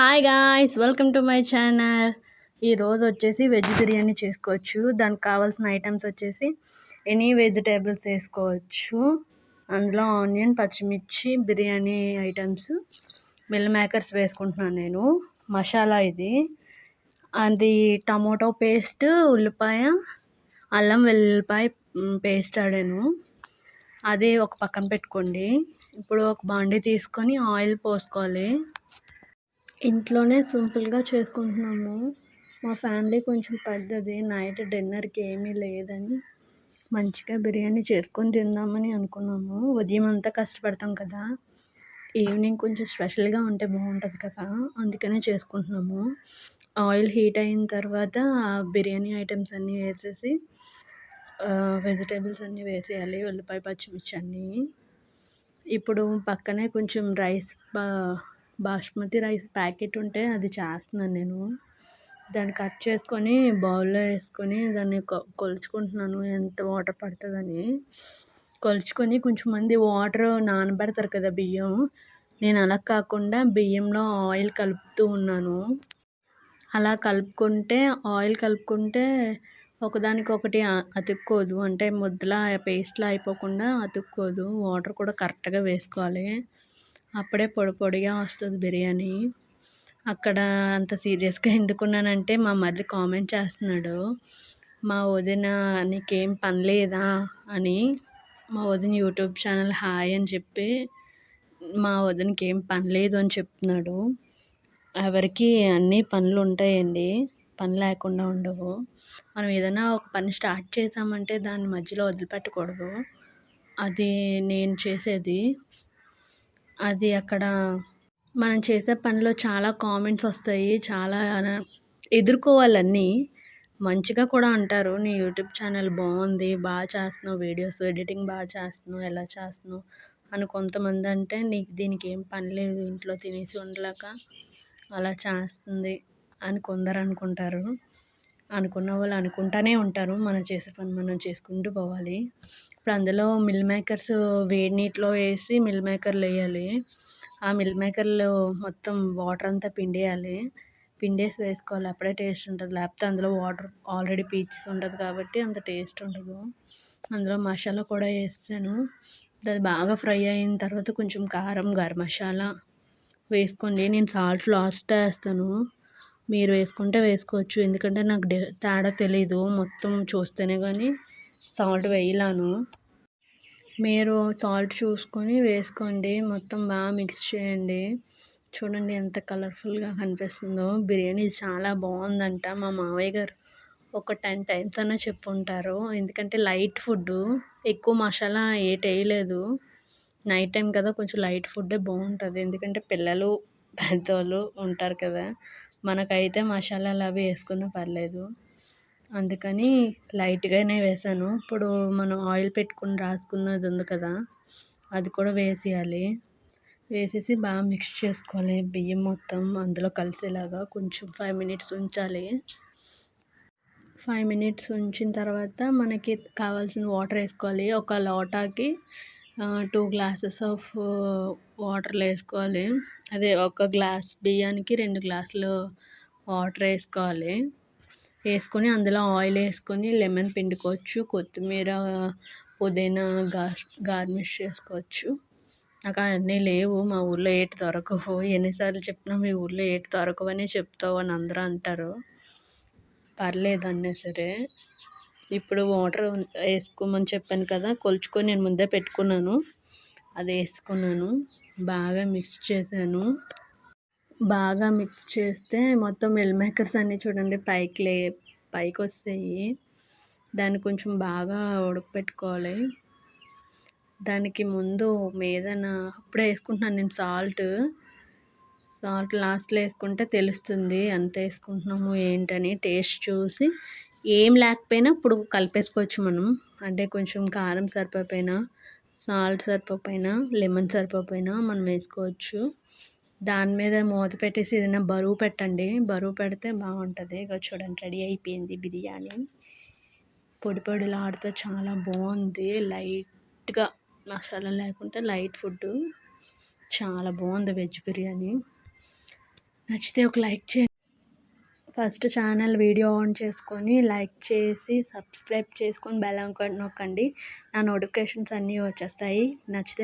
Hi guys, welcome to my channel. ఈరోజు వచ్చేసి veg biryani చేసుకోవచ్చు. దానికి కావాల్సిన ఐటమ్స్ వచ్చేసి ఎనీ వెజిటేబుల్స్ వేసుకోవచ్చు. అందులో ఆనియన్, పచ్చిమిర్చి, బిర్యానీ ఐటమ్స్, మిల్ మేకర్స్ వేసుకుంటున్నాను నేను. మసాలా ఇది అది టమోటో పేస్ట్, ఉల్లిపాయ, అల్లం వెల్లుల్లిపాయ పేస్ట్ ఆడాను. అదే ఒక పక్కన పెట్టుకోండి. ఇప్పుడు ఒక బాండీ తీసుకొని ఆయిల్ పోసుకోవాలి. ఇంట్లోనే సింపుల్గా చేసుకుంటున్నాము. మా ఫ్యామిలీ కొంచెం పెద్దది, నైట్ డిన్నర్కి ఏమీ లేదని మంచిగా బిర్యానీ చేసుకొని తిందామని అనుకున్నాము. ఉదయం అంతా కష్టపడతాం కదా, ఈవినింగ్ కొంచెం స్పెషల్గా ఉంటే బాగుంటుంది కదా, అందుకనే చేసుకుంటున్నాము. ఆయిల్ హీట్ అయిన తర్వాత బిర్యానీ ఐటమ్స్ అన్నీ వేసేసి వెజిటేబుల్స్ అన్నీ వేసేయాలి, ఉల్లిపాయ, పచ్చిమిర్చి అన్నీ. ఇప్పుడు పక్కనే కొంచెం రైస్, బాస్మతి రైస్ ప్యాకెట్ ఉంటే అది చేస్తున్నాను నేను. దాన్ని కట్ చేసుకొని బౌల్లో వేసుకొని దాన్ని కొలుచుకుంటున్నాను ఎంత వాటర్ పడుతుందని. కొలుచుకొని కొంచెం మంది వాటర్ నానబెడతారు కదా బియ్యం, నేను అలా కాకుండా బియ్యంలో ఆయిల్ కలుపుతూ ఉన్నాను. అలా ఆయిల్ కలుపుకుంటే ఒకదానికొకటి అతుక్కోదు, అంటే ముద్దలా పేస్ట్లా అయిపోకుండా అతుక్కోదు. వాటర్ కూడా కరెక్ట్గా వేసుకోవాలి, అప్పుడే పొడి పొడిగా వస్తుంది బిర్యానీ. అక్కడ అంత సీరియస్గా ఎందుకున్నానంటే మా మరిది కామెంట్ చేస్తున్నాడు, మా వదిన నీకేం పని లేదా అని. మా వదిన యూట్యూబ్ ఛానల్ హాయ్ అని చెప్పి మా వదినకి ఏం పని లేదు అని చెప్తున్నాడు. ఎవరికి అన్నీ పనులు ఉంటాయండి, పని లేకుండా ఉండవు. మనం ఏదైనా ఒక పని స్టార్ట్ చేసామంటే దాన్ని మధ్యలో వదిలిపెట్టకూడదు. అది నేను చేసేది. అది అక్కడ మనం చేసే పనిలో చాలా కామెంట్స్ వస్తాయి, చాలా ఎదుర్కోవాలన్నీ. మంచిగా కూడా అంటారు, నీ యూట్యూబ్ ఛానల్ బాగుంది, బాగా చేస్తున్నావు, వీడియోస్ ఎడిటింగ్ బాగా చేస్తున్నావు, ఎలా చేస్తున్నావు అని కొంతమంది అంటే, దీనికి ఏం పని లేదు, ఇంట్లో తినేసి ఉండలేక అలా చేస్తుంది అని కొందరు అనుకుంటారు. అనుకున్న వాళ్ళు అనుకుంటూనే ఉంటారు. మనం చేసే పని మనం చేసుకుంటూ పోవాలి. ఇప్పుడు అందులో మిల్ మేకర్స్ వేడి నీటిలో వేసి మిల్ మేకర్లు వేయాలి. ఆ మిల్ మేకర్లో మొత్తం వాటర్ అంతా పిండేయాలి. పిండేసి వేసుకోవాలి, అప్పుడే టేస్ట్ ఉంటుంది. లేకపోతే అందులో వాటర్ ఆల్రెడీ పీచెస్ ఉంటుంది కాబట్టి అంత టేస్ట్ ఉండదు. అందులో మసాలా కూడా వేసాను. అది బాగా ఫ్రై అయిన తర్వాత కొంచెం కారం, గరం మసాలా వేసుకోండి. నేను సాల్ట్ లాస్ట్ వేస్తాను, మీరు వేసుకుంటే వేసుకోవచ్చు. ఎందుకంటే నాకు తేడా తెలీదు, మొత్తం చూస్తేనే కానీ సాల్ట్ వేయలేను. మీరు సాల్ట్ చూసుకొని వేసుకోండి. మొత్తం బాగా మిక్స్ చేయండి. చూడండి ఎంత కలర్ఫుల్గా కనిపిస్తుందో. బిర్యానీ చాలా బాగుందంట. మా మావయ్య గారు ఒక 10 టైమ్స్ అన్నా చెప్పుంటారు. ఎందుకంటే లైట్ ఫుడ్, ఎక్కువ మసాలా వేయలేదు. నైట్ టైం కదా, కొంచెం లైట్ ఫుడ్డే బాగుంటుంది. ఎందుకంటే పిల్లలు, పెద్దవాళ్ళు ఉంటారు కదా, మనకైతే మసాలాలు అవి వేసుకున్నా పర్లేదు, అందుకని లైట్గానే వేసాను. ఇప్పుడు మనం ఆయిల్ పెట్టుకుని రాసుకున్నది ఉంది కదా, అది కూడా వేసేయాలి. వేసేసి బాగా మిక్స్ చేసుకోవాలి. బియ్యం మొత్తం అందులో కలిసేలాగా కొంచెం 5 మినిట్స్ ఉంచాలి. 5 మినిట్స్ ఉంచిన తర్వాత మనకి కావాల్సిన వాటర్ వేసుకోవాలి. ఒక లోటాకి 2 గ్లాసెస్ ఆఫ్ వాటర్లు వేసుకోవాలి. అదే ఒక గ్లాస్ బియ్యానికి 2 గ్లాసులు వాటర్ వేసుకోవాలి. వేసుకొని అందులో ఆయిల్ వేసుకొని లెమన్ పిండుకోవచ్చు, కొత్తిమీర, పుదీనా గార్నిష్ చేసుకోవచ్చు. నాకు అన్నీ లేవు, మా ఊళ్ళో ఏటి దొరకవు. ఎన్నిసార్లు చెప్పినా మీ ఊళ్ళో ఏటి దొరకవని చెప్తావు అని అందరూ అంటారు. పర్లేదు అన్నా సరే. ఇప్పుడు వాటర్ వేసుకోమని చెప్పాను కదా, కొలుచుకొని నేను ముందే పెట్టుకున్నాను, అది వేసుకున్నాను. బాగా మిక్స్ చేశాను. బాగా మిక్స్ చేస్తే మొత్తం మిల్ మేకర్స్ అన్నీ చూడండి పైకి వస్తాయి. దాన్ని కొంచెం బాగా ఉడకపెట్టుకోవాలి. దానికి ముందు మీదన అప్పుడే వేసుకుంటున్నాను నేను సాల్ట్ లాస్ట్లో వేసుకుంటే తెలుస్తుంది ఎంత వేసుకుంటున్నాము ఏంటని. టేస్ట్ చూసి ఏం లేకపోయినా ఇప్పుడు కలిపేసుకోవచ్చు మనం. అంటే కొంచెం కారం సరిపోయినా, సాల్ట్ సరిపోయినా, లెమన్ సరిపోయినా మనం వేసుకోవచ్చు. దాని మీద మూత పెట్టేసి ఏదైనా బరువు పెట్టండి, బరువు పెడితే బాగుంటుంది. ఇక చూడండి రెడీ అయిపోయింది బిర్యానీ. పొడి పొడిలాడుతూ చాలా బాగుంది. లైట్గా మసాలా లేకుండా లైట్ ఫుడ్, చాలా బాగుంది వెజ్ బిర్యానీ. నచ్చితే ఒక లైక్ చేయండి. ఫస్ట్ ఛానల్ వీడియో ఆన్ చేసుకొని లైక్ చేసి సబ్స్క్రైబ్ చేసుకొని బెల్ ఐకాన్ నొక్కండి. నా నోటిఫికేషన్స్ అన్నీ వచ్చేస్తాయి. నచ్చితే